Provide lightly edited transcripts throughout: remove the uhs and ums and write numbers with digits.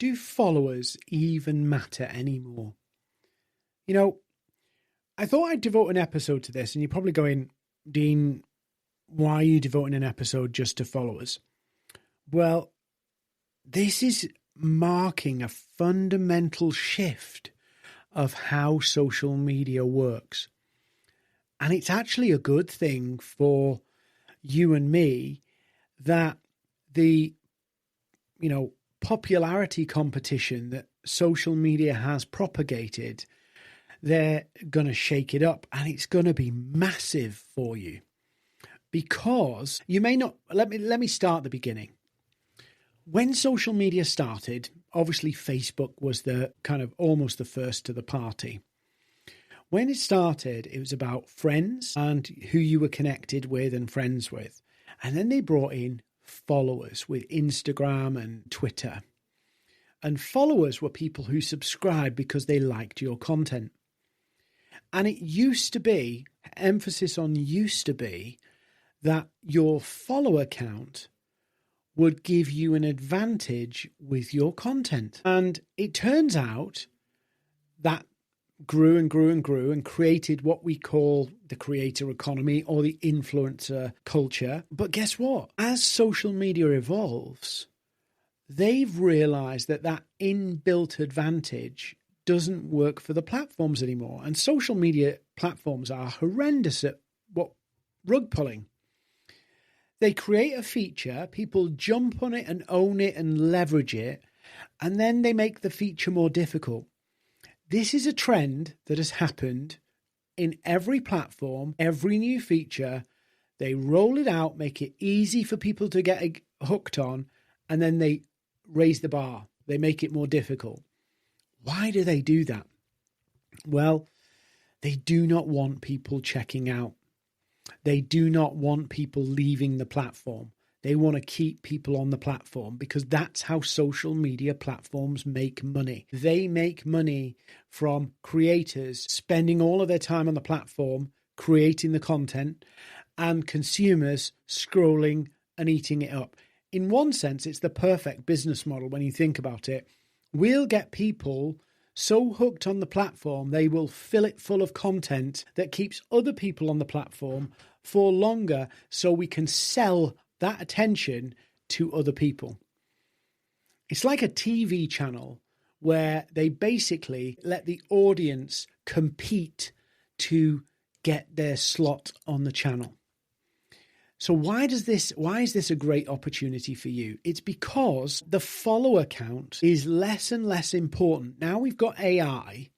do followers even matter anymore? You know, I thought I'd devote an episode to this, and you're probably going, Dean, why are you devoting an episode just to followers? Well, this is marking a fundamental shift of how social media works. And it's actually a good thing for you and me that the, popularity competition that social media has propagated, they're going to shake it up, and it's going to be massive for you. Because you may not, let me start at the beginning. When social media started, obviously Facebook was the kind of almost the first to the party. When it started, it was about friends and who you were connected with and friends with. And then they brought in followers with Instagram and Twitter. And followers were people who subscribed because they liked your content. And it used to be, emphasis on used to be, that your follower count would give you an advantage with your content. And it turns out that grew and grew and grew and created what we call the creator economy or the influencer culture. But guess what? As social media evolves, they've realized that that inbuilt advantage doesn't work for the platforms anymore. And social media platforms are horrendous at rug pulling. They create a feature, people jump on it and own it and leverage it, and then they make the feature more difficult. This is a trend that has happened in every platform, every new feature. They roll it out, make it easy for people to get hooked on, and then they raise the bar. They make it more difficult. Why do they do that? Well, they do not want people checking out. They do not want people leaving the platform. They want to keep people on the platform because that's how social media platforms make money. They make money from creators spending all of their time on the platform, creating the content, and consumers scrolling and eating it up. In one sense, it's the perfect business model when you think about it. We'll get people so hooked on the platform, they will fill it full of content that keeps other people on the platform for longer so we can sell that attention to other people. It's like a TV channel where they basically let the audience compete to get their slot on the channel. So why is this a great opportunity for you? It's because the follower count is less and less important. Now we've got AI.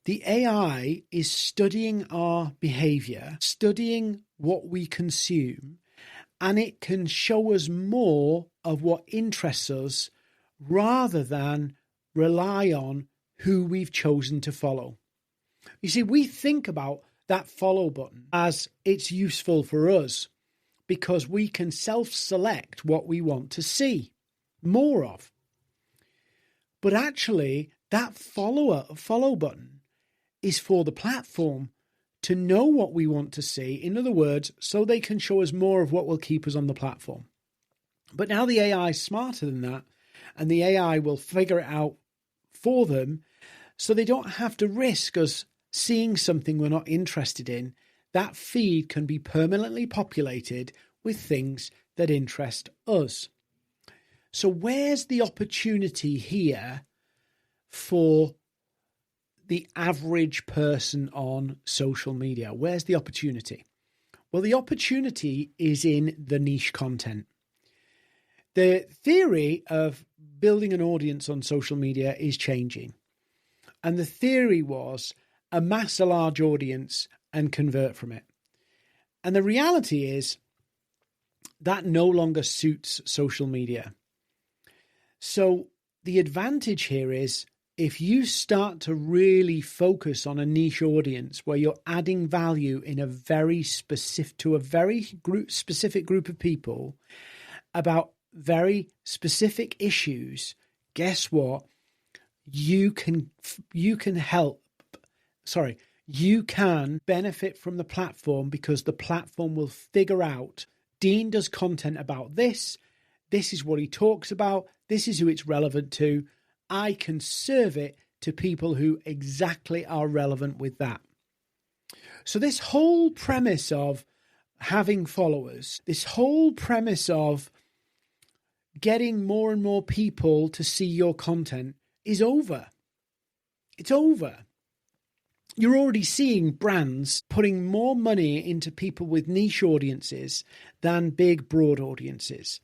The AI is studying our behavior, studying what we consume, and it can show us more of what interests us rather than rely on who we've chosen to follow. You see, we think about that follow button as it's useful for us because we can self-select what we want to see more of. But actually, that follow button is for the platform to know what we want to see. In other words, so they can show us more of what will keep us on the platform. But now the AI is smarter than that, and the AI will figure it out for them so they don't have to risk us seeing something we're not interested in. That feed can be permanently populated with things that interest us. So where's the opportunity here for the average person on social media? Where's the opportunity? Well, the opportunity is in the niche content. The theory of building an audience on social media is changing. And the theory was amass a large audience and convert from it. And the reality is that no longer suits social media. So the advantage here is if you start to really focus on a niche audience where you're adding value in a very specific specific group of people about very specific issues, guess what? You can benefit from the platform because the platform will figure out Dean does content about this. This is what he talks about. This is who it's relevant to. I can serve it to people who exactly are relevant with that. So this whole premise of having followers, this whole premise of getting more and more people to see your content is over. It's over. You're already seeing brands putting more money into people with niche audiences than big, broad audiences.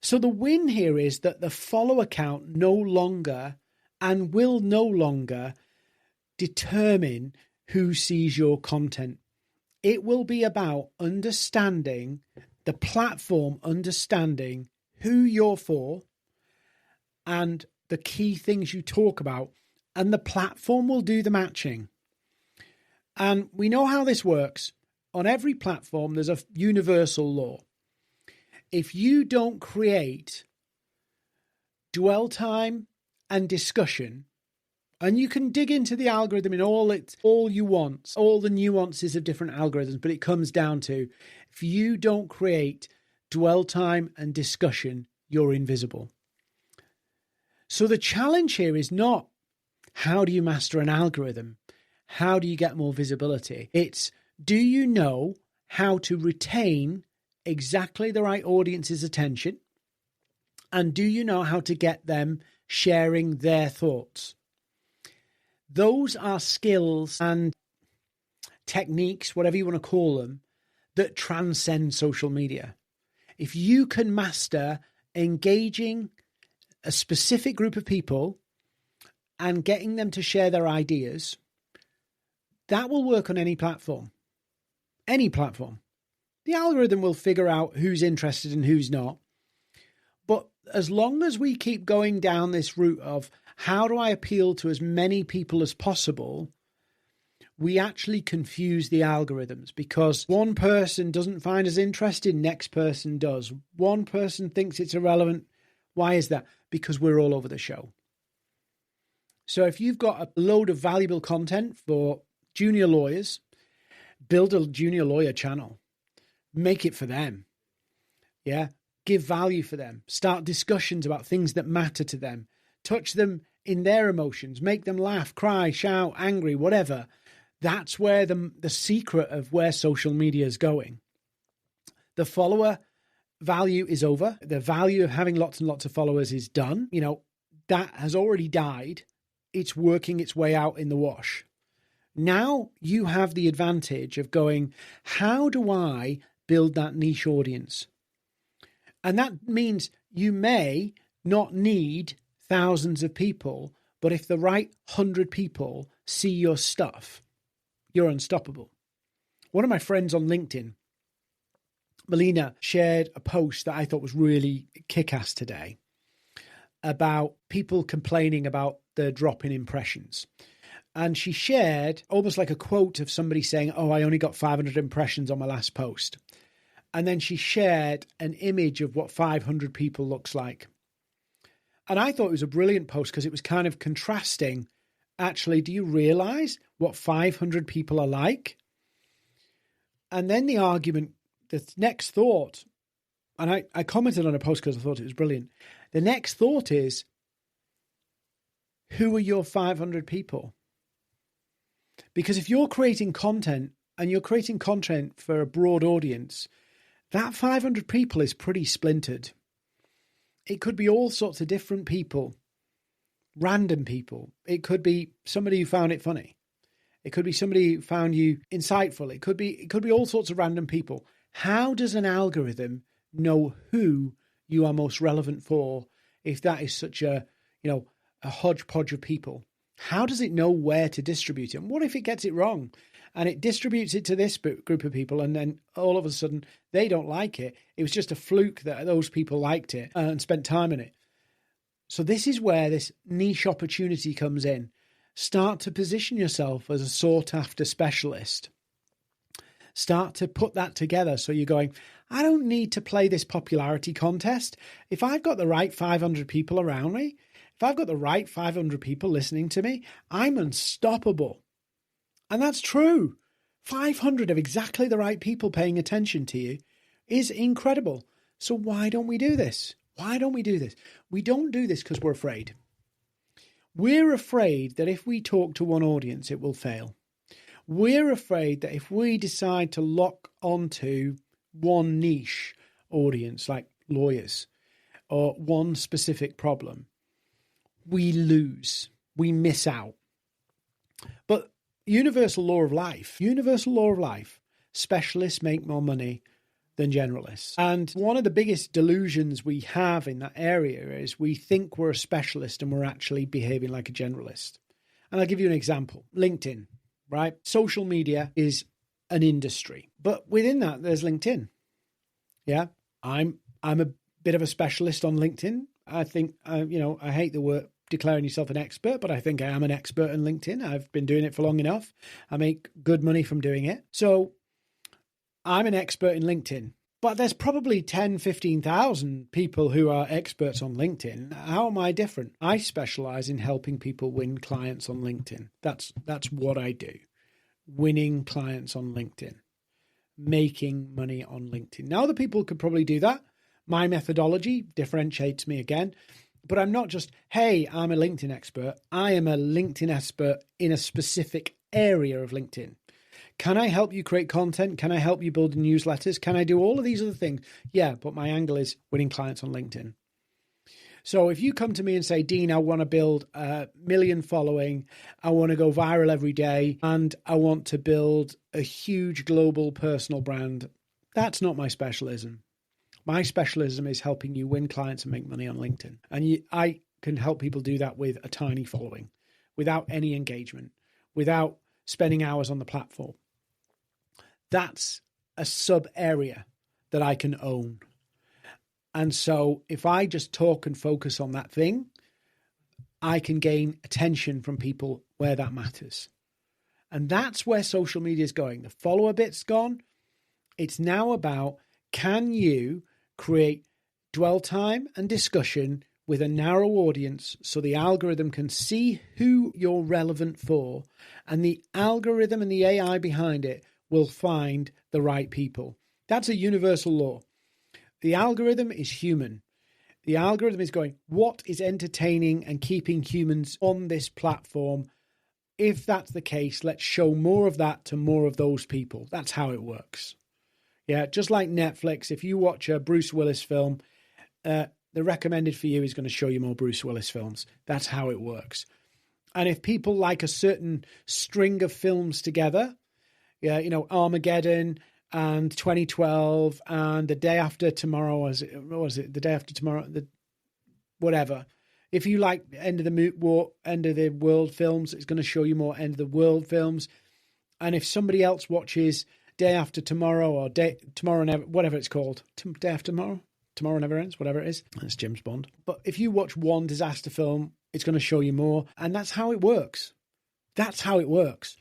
So the win here is that the follower count no longer and will no longer determine who sees your content. It will be about understanding the platform, understanding who you're for and the key things you talk about, and the platform will do the matching. And we know how this works. On every platform, there's a universal law. If you don't create dwell time and discussion, and you can dig into the algorithm in all you want, all the nuances of different algorithms, but it comes down to, if you don't create dwell time and discussion, you're invisible. So the challenge here is not how do you master an algorithm? How do you get more visibility? It's, do you know how to retain exactly the right audience's attention? And do you know how to get them sharing their thoughts? Those are skills and techniques, whatever you want to call them, that transcend social media. If you can master engaging a specific group of people and getting them to share their ideas, that will work on any platform. Any platform. The algorithm will figure out who's interested and who's not. But as long as we keep going down this route of how do I appeal to as many people as possible, we actually confuse the algorithms, because one person doesn't find us interested, next person does. One person thinks it's irrelevant. Why is that? Because we're all over the show. So if you've got a load of valuable content for junior lawyers, build a junior lawyer channel. Make it for them. Yeah. Give value for them. Start discussions about things that matter to them. Touch them in their emotions. Make them laugh, cry, shout, angry, whatever. That's where the secret of where social media is going. The follower value is over. The value of having lots and lots of followers is done. You know, that has already died. It's working its way out in the wash. Now you have the advantage of going, how do I build that niche audience? And that means you may not need thousands of people, but if the right 100 people see your stuff, you're unstoppable. One of my friends on LinkedIn, Melina, shared a post that I thought was really kick-ass today about people complaining about the drop in impressions. And she shared almost like a quote of somebody saying, oh, I only got 500 impressions on my last post. And then she shared an image of what 500 people looks like. And I thought it was a brilliant post because it was kind of contrasting. Actually, do you realize what 500 people are like? And then the argument, the next thought, and I commented on a post because I thought it was brilliant. The next thought is, who are your 500 people? Because if you're creating content and you're creating content for a broad audience, that 500 people is pretty splintered. It could be all sorts of different people, random people. It could be somebody who found it funny. It could be somebody who found you insightful. It could be all sorts of random people. How does an algorithm know who you are most relevant for if that is such a hodgepodge of people? How does it know where to distribute it? And what if it gets it wrong and it distributes it to this group of people and then all of a sudden they don't like it? It was just a fluke that those people liked it and spent time in it. So this is where this niche opportunity comes in. Start to position yourself as a sought-after specialist. Start to put that together so you're going, I don't need to play this popularity contest. If I've got the right 500 people around me, if I've got the right 500 people listening to me, I'm unstoppable. And that's true. 500 of exactly the right people paying attention to you is incredible. So why don't we do this? Why don't we do this? We don't do this because we're afraid. We're afraid that if we talk to one audience, it will fail. We're afraid that if we decide to lock onto one niche audience, like lawyers, or one specific problem, we lose, we miss out. But universal law of life, specialists make more money than generalists. And one of the biggest delusions we have in that area is we think we're a specialist and we're actually behaving like a generalist. And I'll give you an example. LinkedIn, right? Social media is an industry, but within that, there's LinkedIn. Yeah, I'm a bit of a specialist on LinkedIn. I think, I hate the word declaring yourself an expert, but I think I am an expert on LinkedIn. I've been doing it for long enough. I make good money from doing it. So I'm an expert in LinkedIn, but there's probably 10, 15,000 people who are experts on LinkedIn. How am I different? I specialize in helping people win clients on LinkedIn. That's what I do. Winning clients on LinkedIn, making money on LinkedIn. Now, other people could probably do that. My methodology differentiates me again, but I'm not just, hey, I'm a LinkedIn expert. I am a LinkedIn expert in a specific area of LinkedIn. Can I help you create content? Can I help you build newsletters? Can I do all of these other things? Yeah, but my angle is winning clients on LinkedIn. So if you come to me and say, Dean, I want to build a million following, I want to go viral every day, and I want to build a huge global personal brand, that's not my specialism. My specialism is helping you win clients and make money on LinkedIn. And I can help people do that with a tiny following, without any engagement, without spending hours on the platform. That's a sub area that I can own. And so if I just talk and focus on that thing, I can gain attention from people where that matters. And that's where social media is going. The follower bit's gone. It's now about, can you create dwell time and discussion with a narrow audience so the algorithm can see who you're relevant for, and the algorithm and the AI behind it will find the right people. That's a universal law. The algorithm is human. The algorithm is going, what is entertaining and keeping humans on this platform? If that's the case, let's show more of that to more of those people. That's how it works. Yeah, just like Netflix, if you watch a Bruce Willis film, the recommended for you is going to show you more Bruce Willis films. That's how it works. And if people like a certain string of films together, yeah, Armageddon and 2012 and The Day After Tomorrow, what was it? The Day After Tomorrow, whatever. If you like End of the World films, it's going to show you more End of the World films. And if somebody else watches Day After Tomorrow or Tomorrow Never, whatever it's called, Day After Tomorrow Never Ends, whatever it is, that's James Bond. But if you watch one disaster film, it's going to show you more. And that's how it works. That's how it works.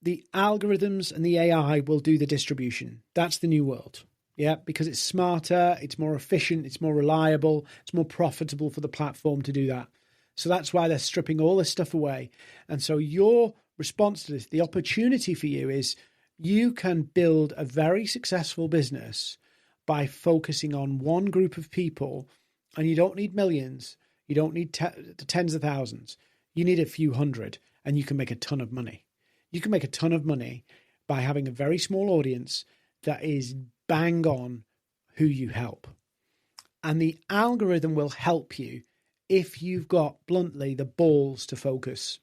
The algorithms and the AI will do the distribution. That's the new world. Yeah, because it's smarter, it's more efficient, it's more reliable, it's more profitable for the platform to do that. So that's why they're stripping all this stuff away. And so your response to this, the opportunity for you is you can build a very successful business by focusing on one group of people, and you don't need millions. You don't need tens of thousands. You need a few hundred, and you can make a ton of money. You can make a ton of money by having a very small audience that is bang on who you help. And the algorithm will help you if you've got, bluntly, the balls to focus.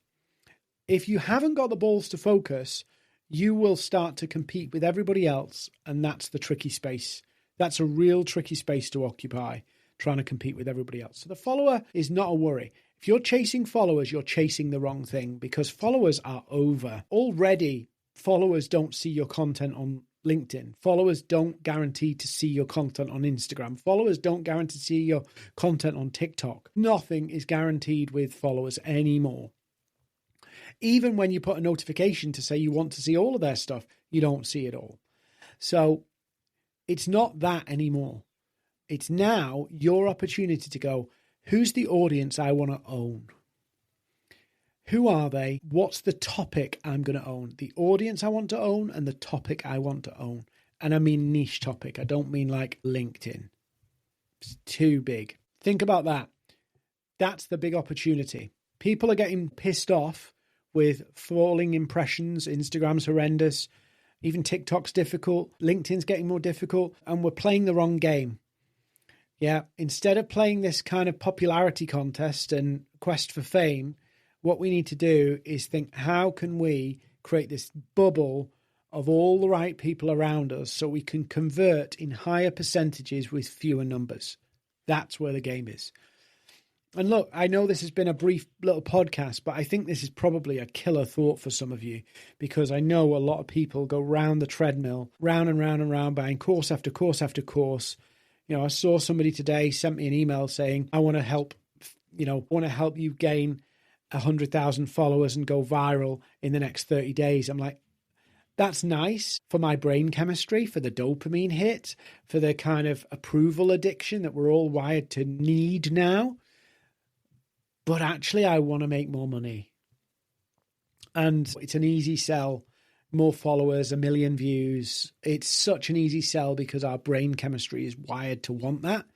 If you haven't got the balls to focus, you will start to compete with everybody else, and that's the tricky space. That's a real tricky space to occupy, trying to compete with everybody else. So the follower is not a worry. If you're chasing followers, you're chasing the wrong thing, because followers are over. Already, followers don't see your content on LinkedIn. Followers don't guarantee to see your content on Instagram. Followers don't guarantee to see your content on TikTok. Nothing is guaranteed with followers anymore. Even when you put a notification to say you want to see all of their stuff, you don't see it all. So it's not that anymore. It's now your opportunity to go, who's the audience I want to own? Who are they? What's the topic I'm going to own? The audience I want to own and the topic I want to own. And I mean niche topic. I don't mean like LinkedIn. It's too big. Think about that. That's the big opportunity. People are getting pissed off with falling impressions. Instagram's horrendous. Even TikTok's difficult. LinkedIn's getting more difficult. And we're playing the wrong game. Yeah, instead of playing this kind of popularity contest and quest for fame, what we need to do is think, how can we create this bubble of all the right people around us so we can convert in higher percentages with fewer numbers? That's where the game is. And look, I know this has been a brief little podcast, but I think this is probably a killer thought for some of you, because I know a lot of people go round the treadmill, round and round and round, buying course after course after course. You know, I saw somebody today sent me an email saying, I want to help you gain 100,000 followers and go viral in the next 30 days. I'm like, that's nice for my brain chemistry, for the dopamine hit, for the kind of approval addiction that we're all wired to need now. But actually, I want to make more money. And it's an easy sell. More followers, 1 million views. It's such an easy sell because our brain chemistry is wired to want that.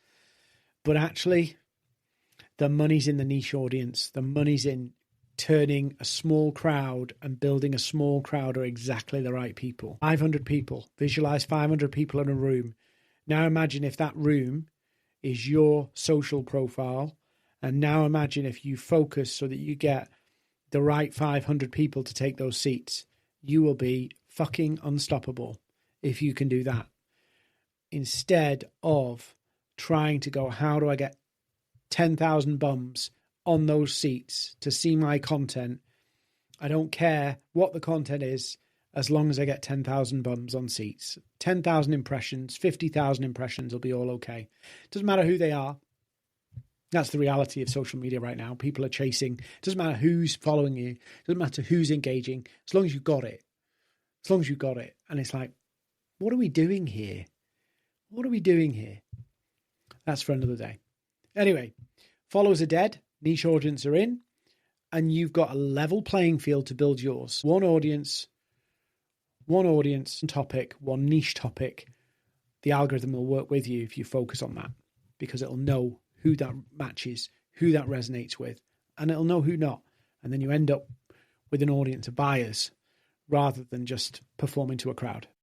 But actually, the money's in the niche audience. The money's in turning a small crowd and building a small crowd are exactly the right people. 500 people. Visualize 500 people in a room. Now imagine if that room is your social profile. And now imagine if you focus so that you get the right 500 people to take those seats. You will be fucking unstoppable if you can do that. Instead of trying to go, how do I get 10,000 bums on those seats to see my content? I don't care what the content is, as long as I get 10,000 bums on seats. 10,000 impressions, 50,000 impressions will be all okay. Doesn't matter who they are. That's the reality of social media right now. People are chasing. It doesn't matter who's following you. It doesn't matter who's engaging. As long as you got it. As long as you got it. And it's like, what are we doing here? What are we doing here? That's for another day. Anyway, followers are dead. Niche audience are in. And you've got a level playing field to build yours. One audience, topic, one niche topic. The algorithm will work with you if you focus on that, because it'll know who that matches, who that resonates with, and it'll know who not. And then you end up with an audience of buyers rather than just performing to a crowd.